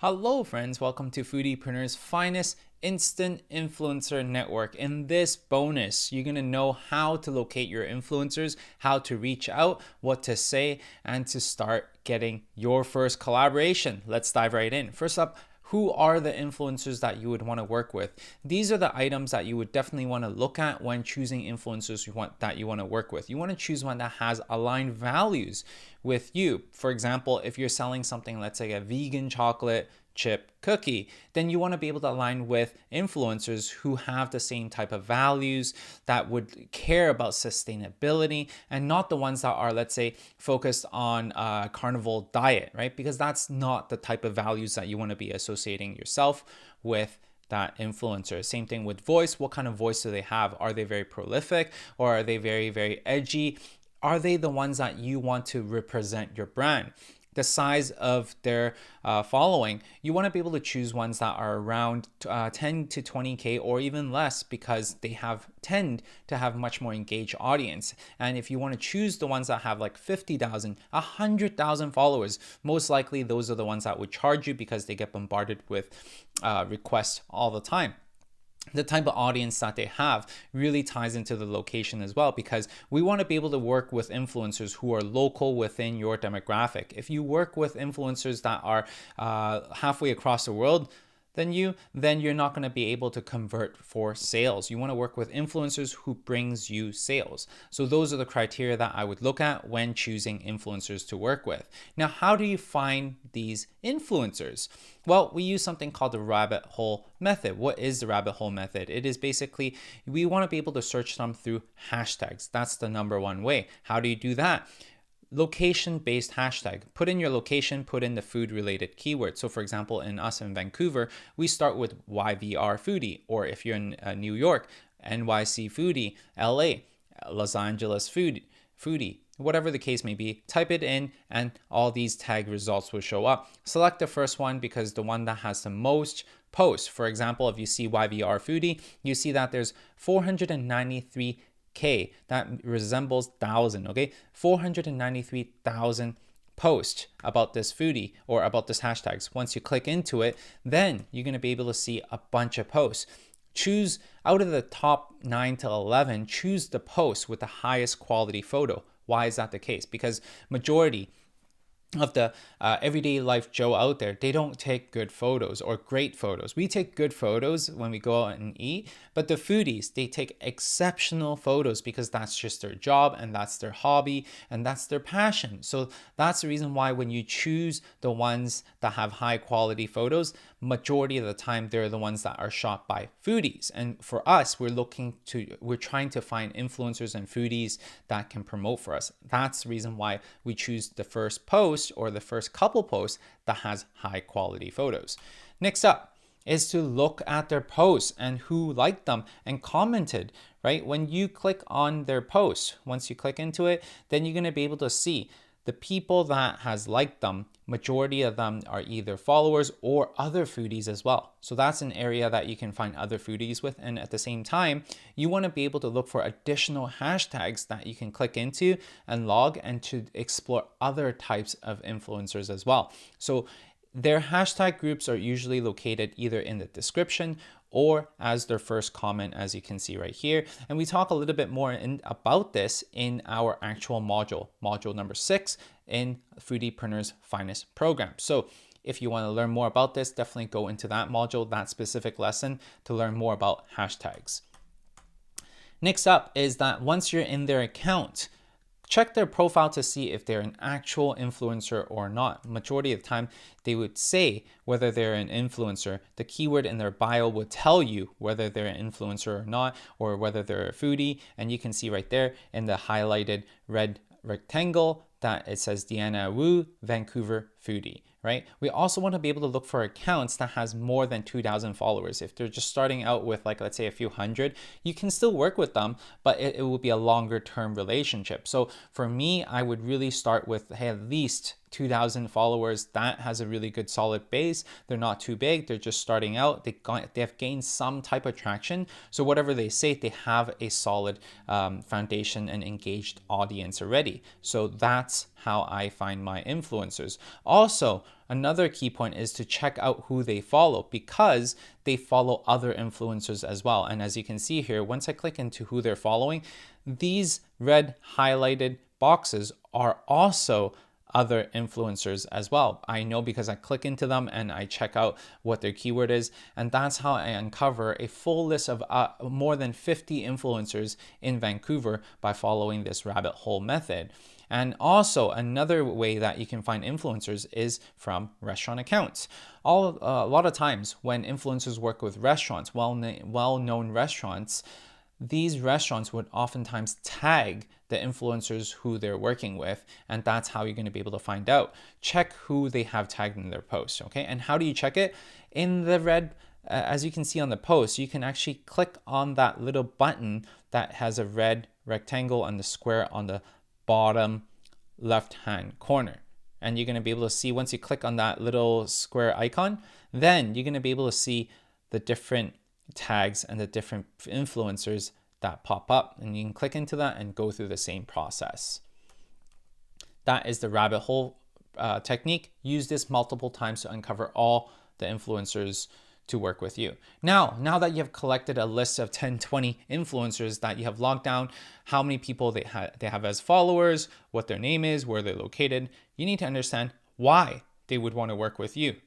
Hello friends, welcome to Foodiepreneur's finest instant influencer network. In this bonus, you're going to know how to locate your influencers, how to reach out, what to say, and to start getting your first collaboration. Let's dive right in. First up, who are the influencers that you would want to work with? These are the items that you would definitely want to look at when choosing influencers that you want to work with. You want to choose one that has aligned values with you. For example, if you're selling something, let's say a vegan chocolate chip cookie, then you want to be able to align with influencers who have the same type of values, that would care about sustainability, and not the ones that are, let's say, focused on carnivore diet, right? Because that's not the type of values that you want to be associating yourself with that influencer. Same thing with voice. What kind of voice do they have? Are they very prolific, or are they very, very edgy? Are they the ones that you want to represent your brand? The size of their following, you want to be able to choose ones that are around 10 to 20K or even less, because they tend to have much more engaged audience. And if you want to choose the ones that have like 50,000, 100,000 followers, most likely those are the ones that would charge you because they get bombarded with requests all the time. The type of audience that they have really ties into the location as well, because we want to be able to work with influencers who are local within your demographic. If you work with influencers that are halfway across the world, then you're not going to be able to convert for sales. You want to work with influencers who brings you sales. So those are the criteria that I would look at when choosing influencers to work with. Now, how do you find these influencers? Well, we use something called the rabbit hole method. What is the rabbit hole method? It is basically, we want to be able to search them through hashtags. That's the number one way. How do you do that? Location-based hashtag. Put in your location, put in the food-related keyword. So for example, in Vancouver, we start with YVR foodie, or if you're in New York, NYC foodie, LA, Los Angeles foodie, whatever the case may be, type it in and all these tag results will show up. Select the first one because the one that has the most posts. For example, if you see YVR foodie, you see that there's 493 that resembles 1,000, okay? 493,000 posts about this foodie or about this hashtags. Once you click into it, then you're going to be able to see a bunch of posts. Choose out of the top 9 to 11, choose the post with the highest quality photo. Why is that the case? Because majority of the everyday life Joe out there, they don't take good photos or great photos. We take good photos when we go out and eat, but the foodies, they take exceptional photos because that's just their job and that's their hobby and that's their passion. So that's the reason why when you choose the ones that have high quality photos, majority of the time they're the ones that are shot by foodies. And for us, we're trying to find influencers and foodies that can promote for us. That's the reason why we choose the first post or the first couple posts that has high quality photos. Next up is to look at their posts and who liked them and commented, right? When you click on their post, once you click into it, then you're going to be able to see the people that has liked them. Majority of them are either followers or other foodies as well. So that's an area that you can find other foodies with. And at the same time, you want to be able to look for additional hashtags that you can click into and log, and to explore other types of influencers as well. So their hashtag groups are usually located either in the description or as their first comment, as you can see right here. And we talk a little bit more about this in our actual module number 6 in Foodiepreneur's Finest program. So if you want to learn more about this, definitely go into that module, that specific lesson, to learn more about hashtags. Next up is that once you're in their account, check their profile to see if they're an actual influencer or not. Majority of the time, they would say whether they're an influencer. The keyword in their bio would tell you whether they're an influencer or not, or whether they're a foodie. And you can see right there in the highlighted red rectangle that it says Deanna Wu, Vancouver foodie, right? We also want to be able to look for accounts that has more than 2,000 followers. If they're just starting out with, like, let's say a few hundred, you can still work with them, but it will be a longer term relationship. So for me, I would really start with, hey, at least 2,000 followers, that has a really good solid base. They're not too big, they're just starting out. They have gained some type of traction. So whatever they say, they have a solid foundation and engaged audience already. So that's how I find my influencers. Also, another key point is to check out who they follow, because they follow other influencers as well. And as you can see here, once I click into who they're following, these red highlighted boxes are also other influencers as well. I know because I click into them and I check out what their keyword is, and that's how I uncover a full list of more than 50 influencers in Vancouver by following this rabbit hole method. And also another way that you can find influencers is from restaurant accounts. A lot of times when influencers work with restaurants, well-known restaurants, these restaurants would oftentimes tag the influencers who they're working with, and that's how you're going to be able to find out. Check who they have tagged in their post, okay? And how do you check it? In the red, as you can see on the post, you can actually click on that little button that has a red rectangle and the square on the bottom left-hand corner. And you're going to be able to see, once you click on that little square icon, then you're going to be able to see the different tags and the different influencers that pop up, and you can click into that and go through the same process. That is the rabbit hole technique. Use this multiple times to uncover all the influencers to work with you. Now that you have collected a list of 10, 20 influencers that you have logged down, how many people they have as followers, what their name is, where they're located, you need to understand why they would want to work with you.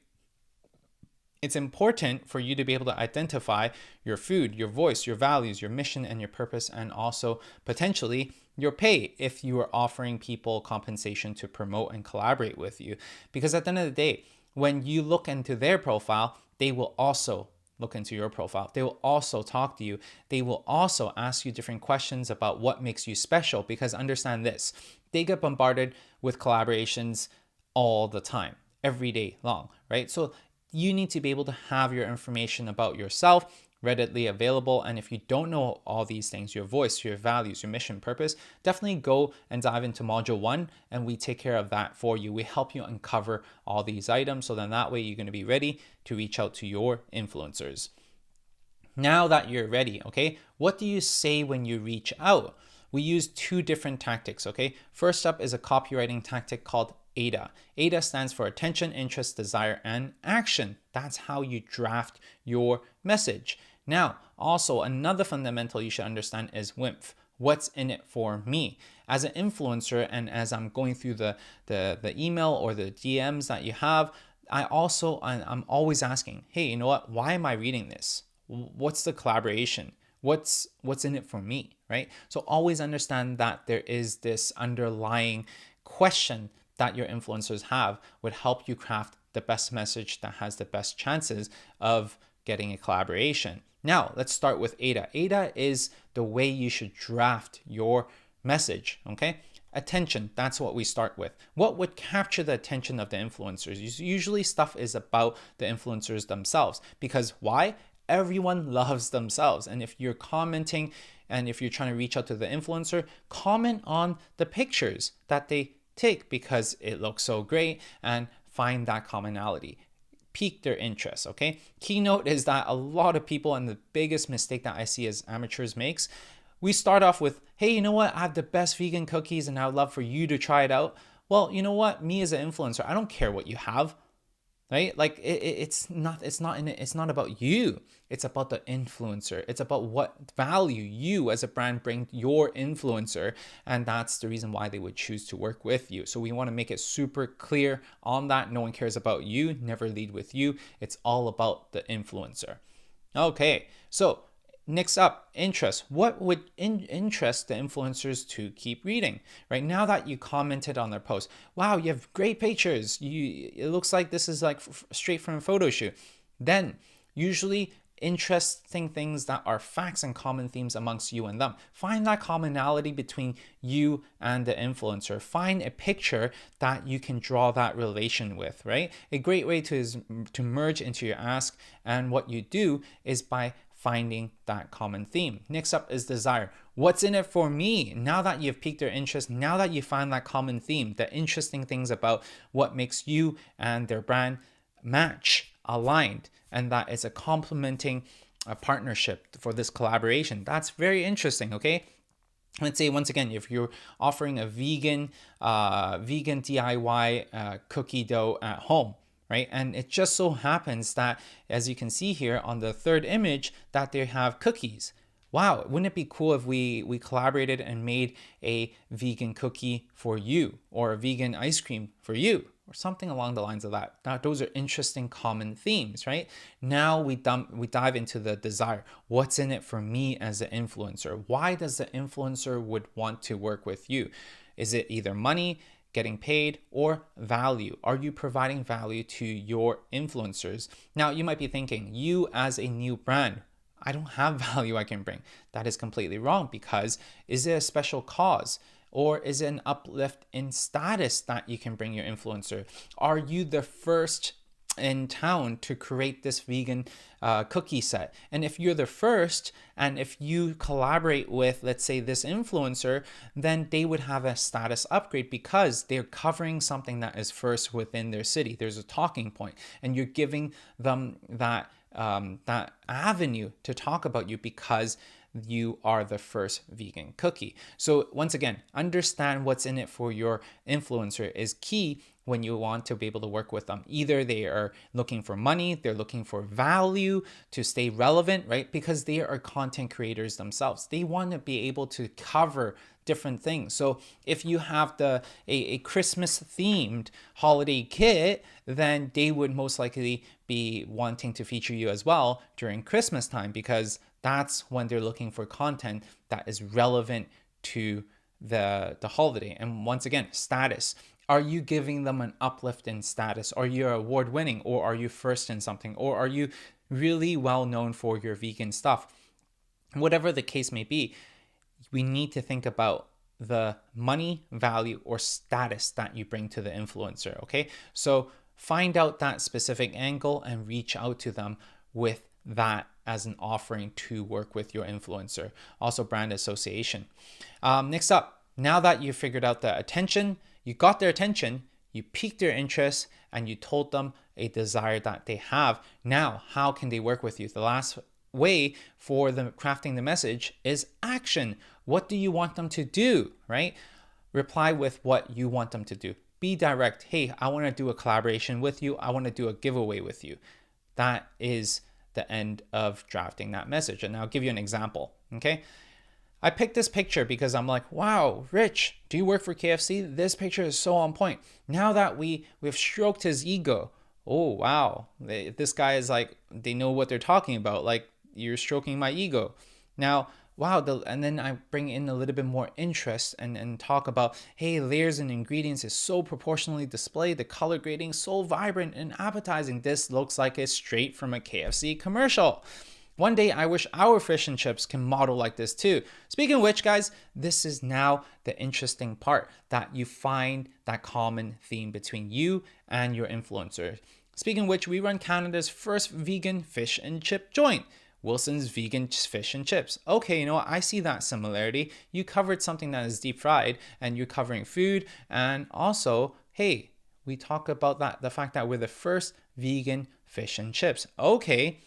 It's important for you to be able to identify your food, your voice, your values, your mission, and your purpose, and also potentially your pay if you are offering people compensation to promote and collaborate with you. Because at the end of the day, when you look into their profile, they will also look into your profile. They will also talk to you. They will also ask you different questions about what makes you special, because understand this, they get bombarded with collaborations all the time, every day long, right? So you need to be able to have your information about yourself readily available. And if you don't know all these things, your voice, your values, your mission, purpose, definitely go and dive into module 1 and we take care of that for you. We help you uncover all these items, so then that way you're going to be ready to reach out to your influencers. Now that you're ready, okay, what do you say when you reach out? We use 2 different tactics, okay? First up is a copywriting tactic called ADA. ADA stands for attention, interest, desire, and action. That's how you draft your message. Now, also another fundamental you should understand is WIMF. What's in it for me? As an influencer, and as I'm going through the email or the DMs that you have, I'm always asking, hey, you know what? Why am I reading this? What's the collaboration? What's in it for me, right? So always understand that there is this underlying question that your influencers have would help you craft the best message that has the best chances of getting a collaboration. Now, let's start with ADA. ADA is the way you should draft your message, okay? Attention, that's what we start with. What would capture the attention of the influencers? Usually stuff is about the influencers themselves, because why? Everyone loves themselves. And if you're commenting and if you're trying to reach out to the influencer, comment on the pictures that they take because it looks so great, and find that commonality. Pique their interest, okay? Keynote is that a lot of people, and the biggest mistake that I see as amateurs makes, we start off with, hey, you know what? I have the best vegan cookies and I would love for you to try it out. Well, you know what? Me as an influencer, I don't care what you have. Right? Like it's not about you. It's about the influencer. It's about what value you as a brand bring your influencer. And that's the reason why they would choose to work with you. So we want to make it super clear on that. No one cares about you. Never lead with you. It's all about the influencer. Okay. So next up, interest. What would interest the influencers to keep reading? Right now that you commented on their post, wow, you have great pictures. It looks like this is like straight from a photo shoot. Then usually interesting things that are facts and common themes amongst you and them. Find that commonality between you and the influencer. Find a picture that you can draw that relation with, right? A great way to merge into your ask, and what you do is by finding that common theme. Next up is desire. What's in it for me? Now that you've piqued their interest, now that you find that common theme, the interesting things about what makes you and their brand match, aligned, and that is a complementing partnership for this collaboration. That's very interesting, okay? Let's say once again, if you're offering a vegan DIY cookie dough at home, right? And it just so happens that, as you can see here on the third image, that they have cookies. Wow, wouldn't it be cool if we collaborated and made a vegan cookie for you, or a vegan ice cream for you, or something along the lines of that? Now, those are interesting common themes, right? Now we dive into the desire. What's in it for me as an influencer? Why does the influencer would want to work with you? Is it either money, getting paid, or value? Are you providing value to your influencers? Now, you might be thinking, you as a new brand, I don't have value I can bring. That is completely wrong, because is it a special cause? Or is it an uplift in status that you can bring your influencer? Are you the first in town to create this vegan cookie set? And if you're the first, and if you collaborate with, let's say, this influencer, then they would have a status upgrade because they're covering something that is first within their city. There's a talking point, and you're giving them that avenue to talk about you because you are the first vegan cookie. So once again, understand what's in it for your influencer is key when you want to be able to work with them. Either they are looking for money, they're looking for value to stay relevant, right? Because they are content creators themselves. They want to be able to cover different things. So if you have a Christmas themed holiday kit, then they would most likely be wanting to feature you as well during Christmas time, because that's when they're looking for content that is relevant to the holiday. And once again, status. Are you giving them an uplift in status? Are you award winning, or are you first in something, or are you really well known for your vegan stuff? Whatever the case may be, we need to think about the money, value, or status that you bring to the influencer, okay? So find out that specific angle and reach out to them with that as an offering to work with your influencer. Also, brand association. Next up, now that you figured out the attention, you got their attention, you piqued their interest, and you told them a desire that they have. Now, how can they work with you? The last way for them crafting the message is action. What do you want them to do, right? Reply with what you want them to do. Be direct. Hey, I want to do a collaboration with you. I want to do a giveaway with you. That is the end of drafting that message. And I'll give you an example, okay? I picked this picture because I'm like, wow, Rich, do you work for KFC? This picture is so on point. Now that we've stroked his ego, oh, wow, this guy is like, they know what they're talking about. Like, you're stroking my ego. Now, wow, and then I bring in a little bit more interest and talk about, hey, layers and ingredients is so proportionally displayed, the color grading so vibrant and appetizing. This looks like it's straight from a KFC commercial. One day, I wish our fish and chips can model like this too. Speaking of which, guys, this is now the interesting part, that you find that common theme between you and your influencer. Speaking of which, we run Canada's first vegan fish and chip joint, Wilson's Vegan Fish and Chips. Okay, you know what? I see that similarity. You covered something that is deep fried, and you're covering food. And also, hey, we talk about the fact that we're the first vegan fish and chips. Okay,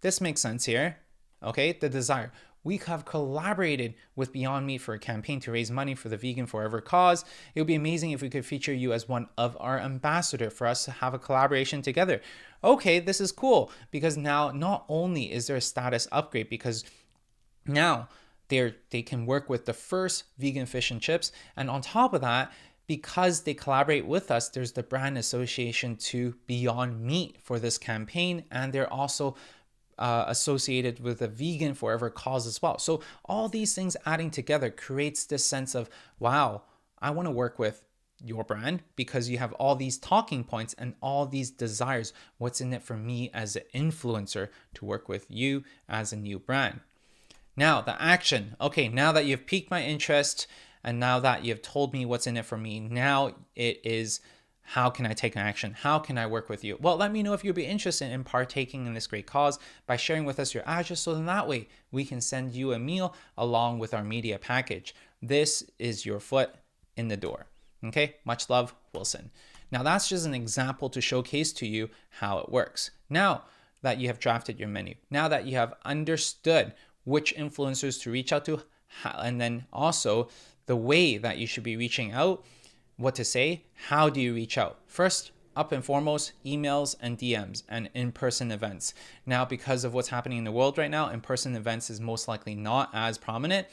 this makes sense here. Okay, the desire. We have collaborated with Beyond Meat for a campaign to raise money for the Vegan Forever cause. It would be amazing if we could feature you as one of our ambassadors for us to have a collaboration together. Okay, this is cool, because now not only is there a status upgrade, because now they can work with the first vegan fish and chips, and on top of that, because they collaborate with us, there's the brand association to Beyond Meat for this campaign, and they're also associated with the Vegan Forever cause as well. So all these things adding together creates this sense of, wow, I want to work with your brand because you have all these talking points and all these desires. What's in it for me as an influencer to work with you as a new brand? Now, the action. Okay, now that you've piqued my interest and now that you've told me what's in it for me, now it is How can I take an action? How can I work with you? Well, let me know if you'd be interested in partaking in this great cause by sharing with us your address, so then that way we can send you a meal along with our media package. This is your foot in the door. Okay, much love, Wilson. Now that's just an example to showcase to you how it works. Now that you have drafted your menu, now that you have understood which influencers to reach out to, and then also the way that you should be reaching out, what to say, how do you reach out? First, up and foremost, emails and DMs and in-person events. Now, because of what's happening in the world right now, in-person events is most likely not as prominent.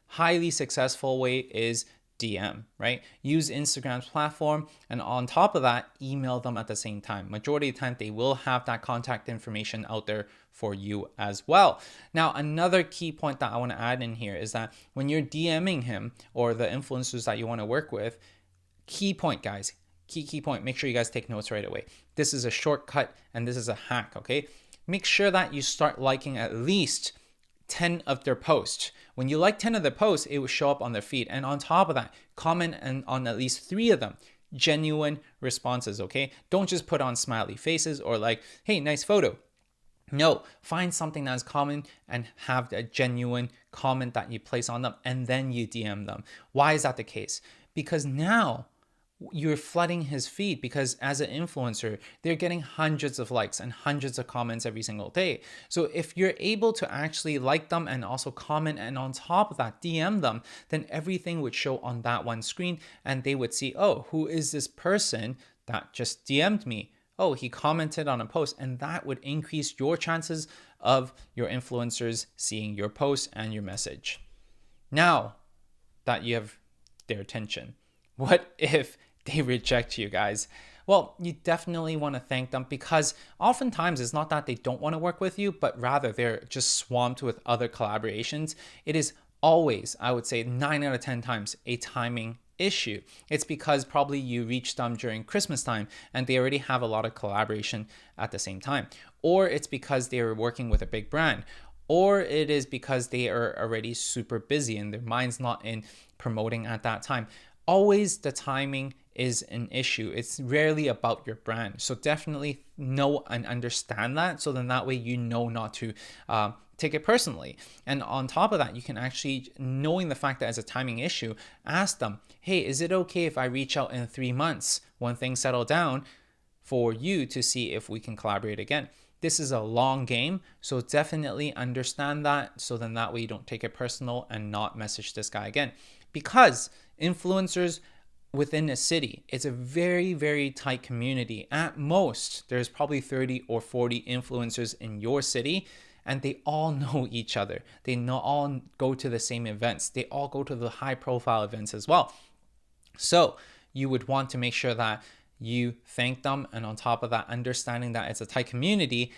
Highly successful way is DM, right? Use Instagram's platform, and on top of that, email them at the same time. Majority of the time, they will have that contact information out there for you as well. Now, another key point that I want to add in here is that when you're DMing him or the influencers that you want to work with, key point, guys, key point, make sure you guys take notes right away. This is a shortcut and this is a hack, okay? Make sure that you start liking at least 10 of their posts. When you like 10 of their posts, it will show up on their feed. And on top of that, comment on at least 3 of them. Genuine responses, okay? Don't just put on smiley faces or like, hey, nice photo. No, find something that's common and have a genuine comment that you place on them, and then you DM them. Why is that the case? Because now you're flooding his feed, because as an influencer, they're getting hundreds of likes and hundreds of comments every single day. So if you're able to actually like them and also comment, and on top of that DM them, then everything would show on that one screen, and they would see, oh, who is this person that just DM'd me? Oh, he commented on a post, and that would increase your chances of your influencers seeing your post and your message. Now that you have their attention, what if they reject you, guys? Well, you definitely want to thank them, because oftentimes it's not that they don't want to work with you, but rather they're just swamped with other collaborations. It is always, I would say 9 out of 10 times, a timing issue. It's because probably you reached them during Christmas time and they already have a lot of collaboration at the same time. Or it's because they're working with a big brand. Or it is because they are already super busy and their mind's not in promoting at that time. Always the timing is an issue. It's rarely about your brand. So definitely know and understand that. So then that way you know not to take it personally. And on top of that, you can actually, knowing the fact that it's a timing issue, ask them, hey, is it okay if I reach out in 3 months when things settle down for you to see if we can collaborate again? This is a long game, so definitely understand that, so then that way you don't take it personal and not message this guy again. Because influencers within a city, it's a very, very tight community. At most, there's probably 30 or 40 influencers in your city, and they all know each other. They all go to the same events. They all go to the high profile events as well. So you would want to make sure that you thank them, and on top of that, understanding that it's a tight community,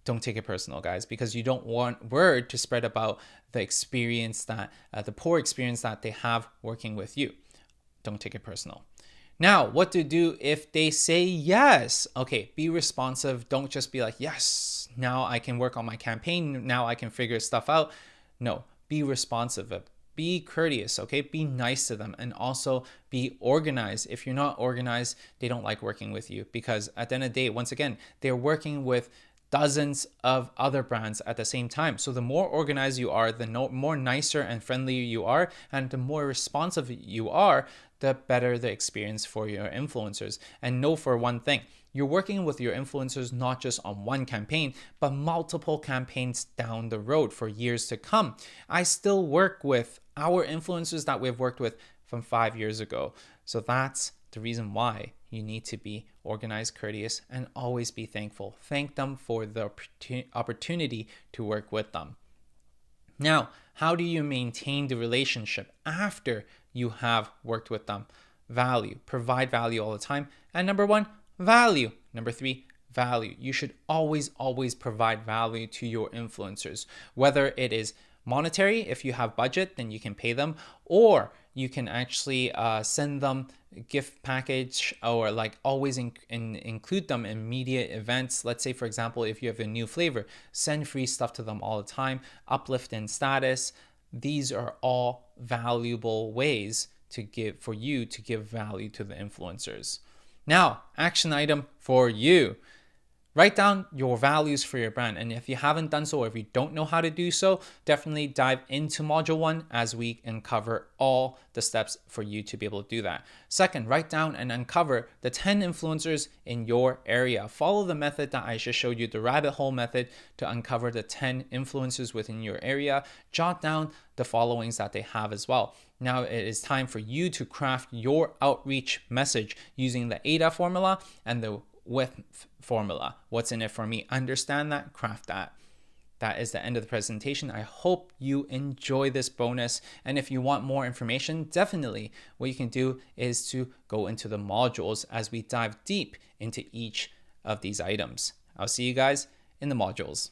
don't take it personal, guys, because you don't want word to spread about the experience that, the poor experience that they have working with you. Don't take it personal. Now, what to do if they say yes? Okay, be responsive. Don't just be like, yes, now I can work on my campaign. Now I can figure stuff out. No, be responsive. Be courteous, okay? Be nice to them, and also be organized. If you're not organized, they don't like working with you, because at the end of the day, once again, they're working with dozens of other brands at the same time. So the more organized you are, the more nicer and friendlier you are, and the more responsive you are, the better the experience for your influencers. And know for one thing, you're working with your influencers not just on one campaign, but multiple campaigns down the road for years to come. I still work with our influencers that we've worked with from 5 years ago. So that's the reason why you need to be organized, courteous, and always be thankful. Thank them for the opportunity to work with them. Now, how do you maintain the relationship after you have worked with them? Value. Provide value all the time. And number 1, value. Number 3, value. You should always provide value to your influencers, whether it is monetary. If you have budget, then you can pay them, or you can actually send them a gift package, or like always include them in media events. Let's say, for example, if you have a new flavor, send free stuff to them all the time, uplift in status. These are all valuable ways to give, for you to give value to the influencers. Now, action item for you. Write down your values for your brand. And if you haven't done so, or if you don't know how to do so, definitely dive into module 1 as we uncover all the steps for you to be able to do that. Second, write down and uncover the 10 influencers in your area. Follow the method that I just showed you, the rabbit hole method, to uncover the 10 influencers within your area. Jot down the followings that they have as well. Now it is time for you to craft your outreach message using the ADA formula and the WIF formula. What's in it for me? Understand that, craft that. That is the end of the presentation. I hope you enjoy this bonus. And if you want more information, definitely what you can do is to go into the modules as we dive deep into each of these items. I'll see you guys in the modules.